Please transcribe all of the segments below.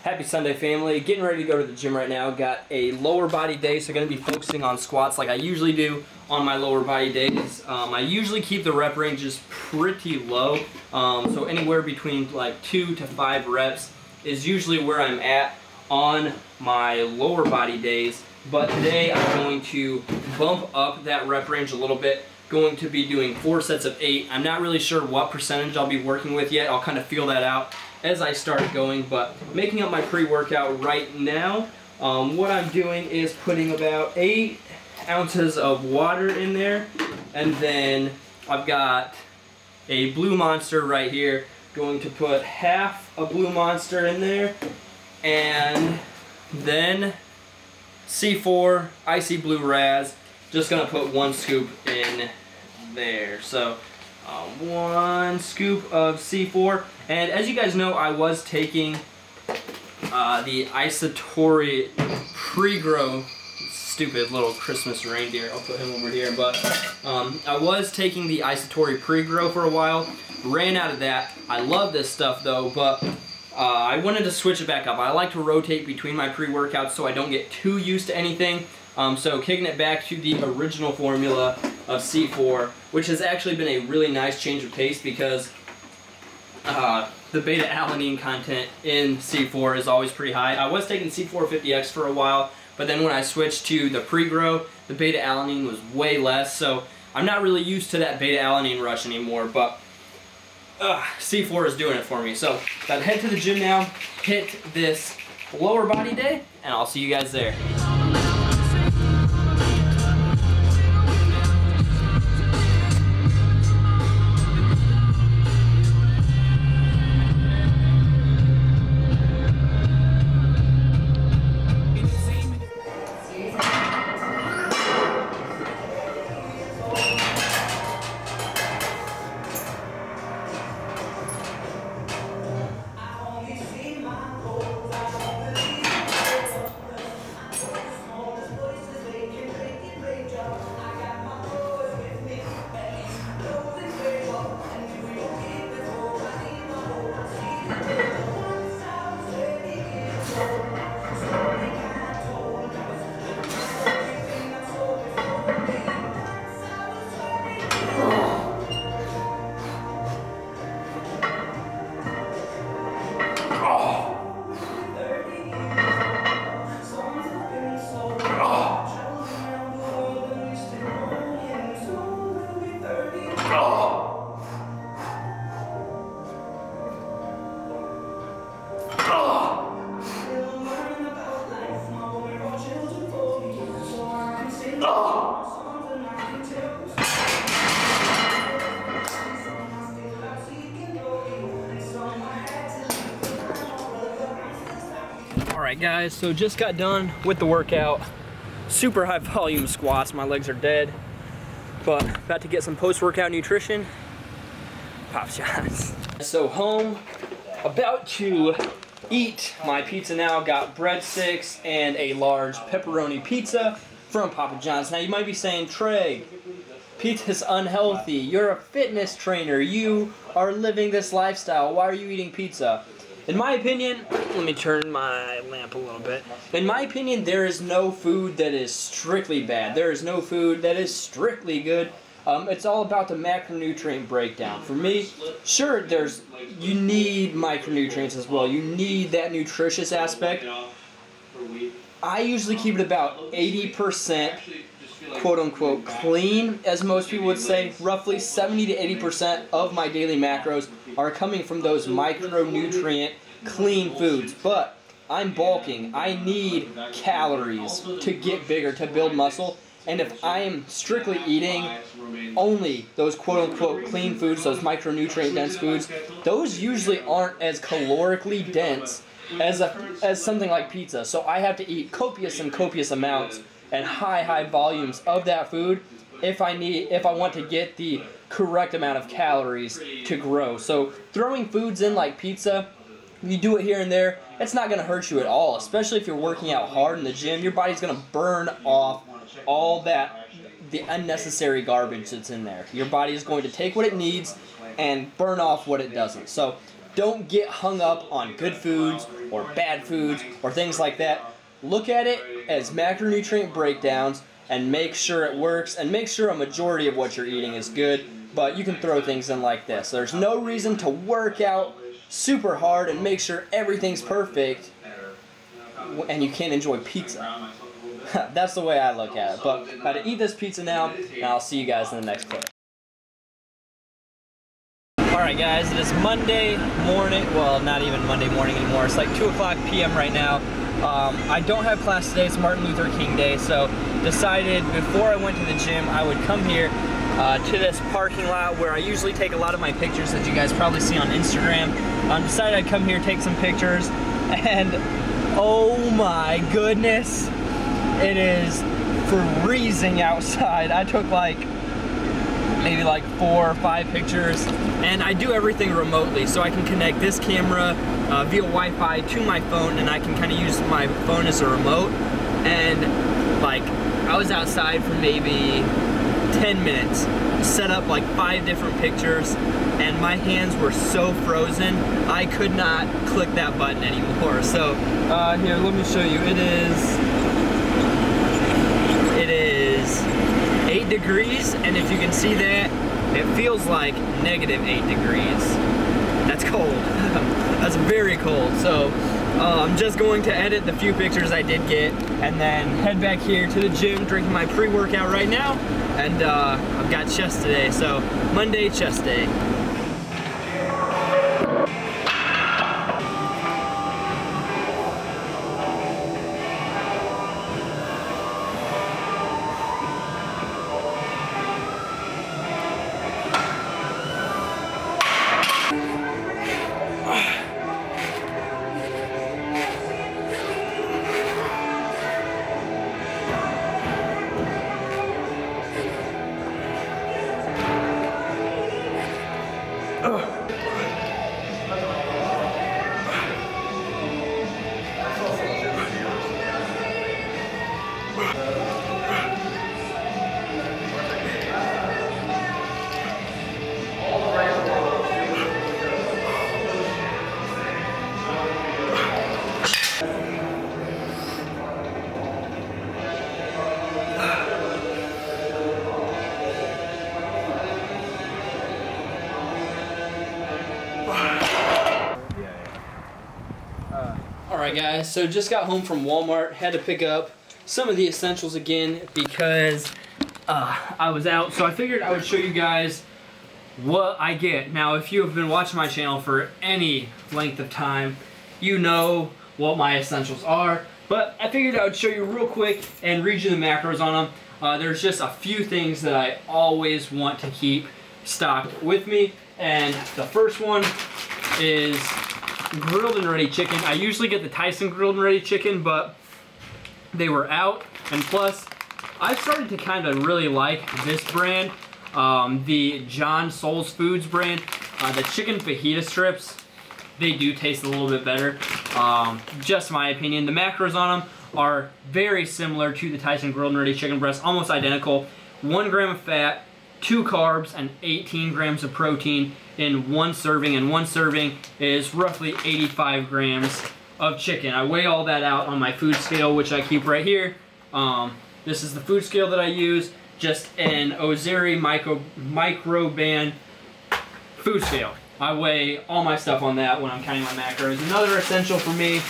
Happy Sunday, family. Getting ready to go to the gym right now. Got a lower body day, so going to be focusing on squats like I usually do on my lower body days. I usually keep the rep ranges pretty low, so anywhere between like 2 to 5 reps is usually where I'm at on my lower body days. But today I'm going to bump up that rep range a little bit. Going to be doing 4 sets of 8. I'm not really sure what percentage I'll be working with yet. I'll kind of feel that out as I start going, but making up my pre-workout right now. What I'm doing is putting about 8 ounces of water in there, and then I've got a Blue Monster right here. Going to put half a Blue Monster in there, and then C4 Icy Blue Raz. Just gonna put 1 scoop in there. So 1 scoop of C4, and as you guys know, I was taking the Isatori pre-grow. Stupid little Christmas reindeer. I'll put him over here. But I was taking the Isatori pre-grow for a while. Ran out of that. I love this stuff though, but I wanted to switch it back up. I like to rotate between my pre-workouts so I don't get too used to anything. So kicking it back to the original formula of C4, which has actually been a really nice change of pace because the beta-alanine content in C4 is always pretty high. I was taking C450X for a while, but then when I switched to the pre-grow, the beta-alanine was way less, so I'm not really used to that beta-alanine rush anymore, but C4 is doing it for me. So gotta head to the gym now, hit this lower body day, and I'll see you guys there. Alright guys, so just got done with the workout. Super high volume squats, my legs are dead. But about to get some post-workout nutrition. Pop shots. So home, about to eat my pizza now. Got breadsticks and a large pepperoni pizza from Papa John's. Now you might be saying, Tregg, pizza's unhealthy. You're a fitness trainer. You are living this lifestyle. Why are you eating pizza? In my opinion, let me turn my lamp a little bit. In my opinion, there is no food that is strictly bad. There is no food that is strictly good. It's all about the macronutrient breakdown. For me, sure, you need micronutrients as well. You need that nutritious aspect. I usually keep it about 80% quote-unquote clean, as most people would say. Roughly 70 to 80% of my daily macros are coming from those micronutrient clean foods. But I'm bulking. I need calories to get bigger, to build muscle. And if I am strictly eating only those quote-unquote clean foods, those micronutrient dense foods, those usually aren't as calorically dense as something like pizza. So I have to eat copious and copious amounts and high volumes of that food if I want to get the correct amount of calories to grow. So throwing foods in like pizza, you do it here and there, it's not going to hurt you at all, especially if you're working out hard in the gym. Your body's going to burn off all that the unnecessary garbage that's in there. Your body is going to take what it needs and burn off what it doesn't. So don't get hung up on good foods or bad foods or things like that. Look at it as macronutrient breakdowns and make sure it works, and make sure a majority of what you're eating is good, but you can throw things in like this. There's no reason to work out super hard and make sure everything's perfect and you can't enjoy pizza. That's the way I look at it. But I'm about to eat this pizza now, and I'll see you guys in the next clip. Alright guys, it is Monday morning. Well, not even Monday morning anymore. It's like 2 o'clock p.m. right now. I don't have class today. It's Martin Luther King Day, so decided before I went to the gym I would come here to this parking lot where I usually take a lot of my pictures that you guys probably see on Instagram. Decided I'd come here, take some pictures, and oh my goodness, it is freezing outside. I took maybe 4 or 5 pictures, and I do everything remotely, so I can connect this camera via Wi-Fi to my phone, and I can kind of use my phone as a remote. And I was outside for maybe 10 minutes, set up 5 different pictures, and my hands were so frozen I could not click that button anymore. So here, let me show you. It is 8 degrees, and if you can see that, it feels like negative 8 degrees. That's cold. That's very cold. So I'm just going to edit the few pictures I did get and then head back here to the gym, drinking my pre-workout right now. And I've got chest today, so Monday chest day. Alright guys, so just got home from Walmart, had to pick up some of the essentials again because I was out, so I figured I would show you guys what I get. Now if you have been watching my channel for any length of time, you know what my essentials are, but I figured I would show you real quick and read you the macros on them. There's just a few things that I always want to keep stocked with me, and the first one is grilled and ready chicken. I usually get the Tyson grilled and ready chicken, but they were out, and plus I've started to kind of really like this brand, the John Souls Foods brand. The chicken fajita strips, they do taste a little bit better, just my opinion. The macros on them are very similar to the Tyson grilled and ready chicken breast, almost identical. 1 gram of fat, 2 carbs, and 18 grams of protein in 1 serving, and 1 serving is roughly 85 grams of chicken. I weigh all that out on my food scale, which I keep right here. This is the food scale that I use, just an Ozeri Microban food scale. I weigh all my stuff on that when I'm counting my macros. Another essential for me,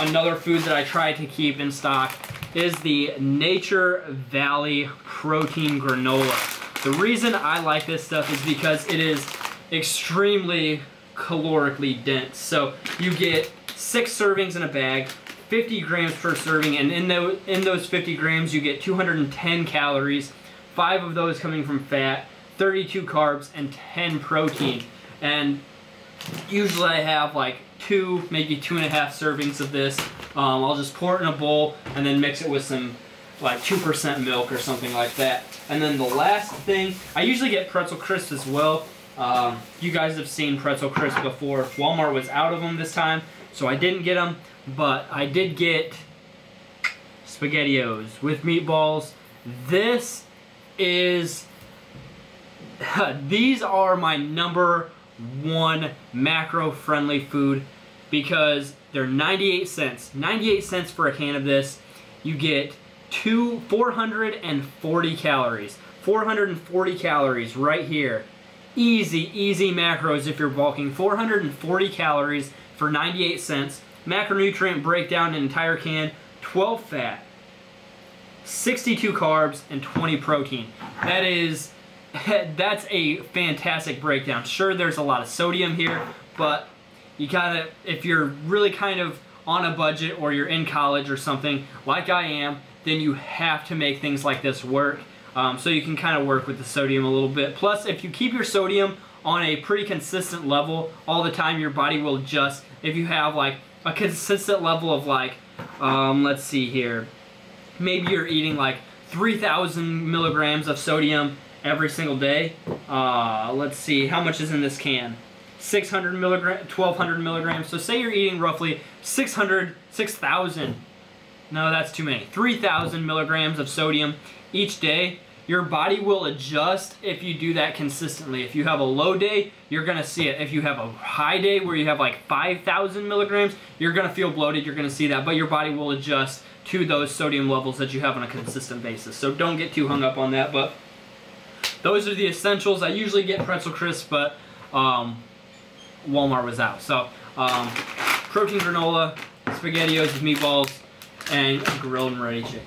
another food that I try to keep in stock, is the Nature Valley Protein Granola. The reason I like this stuff is because it is extremely calorically dense. So you get 6 servings in a bag, 50 grams per serving, and in those 50 grams you get 210 calories, 5 of those coming from fat, 32 carbs, and 10 protein. And usually I have 2, maybe 2.5 servings of this. I'll just pour it in a bowl and then mix it with some 2% milk or something like that. And then the last thing, I usually get pretzel crisps as well. You guys have seen pretzel crisps before. Walmart was out of them this time, so I didn't get them, but I did get SpaghettiOs with meatballs. This is, these are my #1 macro-friendly food because they're 98 cents. 98 cents for a can of this. You get 440 calories. 440 calories right here. Easy, easy macros if you're bulking. 440 calories for 98 cents. Macronutrient breakdown in an entire can, 12 fat, 62 carbs, and 20 protein. That's a fantastic breakdown. Sure, there's a lot of sodium here, but you gotta, if you're really kind of on a budget or you're in college or something, like I am, then you have to make things like this work. So you can kind of work with the sodium a little bit. Plus, if you keep your sodium on a pretty consistent level all the time, your body will adjust. If you have like a consistent level of like, let's see here, maybe you're eating like 3,000 milligrams of sodium every single day. Let's see, how much is in this can? 600 milligrams, 1,200 milligrams. So say you're eating roughly 6,000. No, that's too many. 3,000 milligrams of sodium each day. Your body will adjust if you do that consistently. If you have a low day, you're gonna see it. If you have a high day where you have like 5,000 milligrams, you're gonna feel bloated, you're gonna see that, but your body will adjust to those sodium levels that you have on a consistent basis. So don't get too hung up on that, but those are the essentials. I usually get pretzel crisps, but Walmart was out. So protein granola, SpaghettiOs with meatballs, and grilled and ready chicken.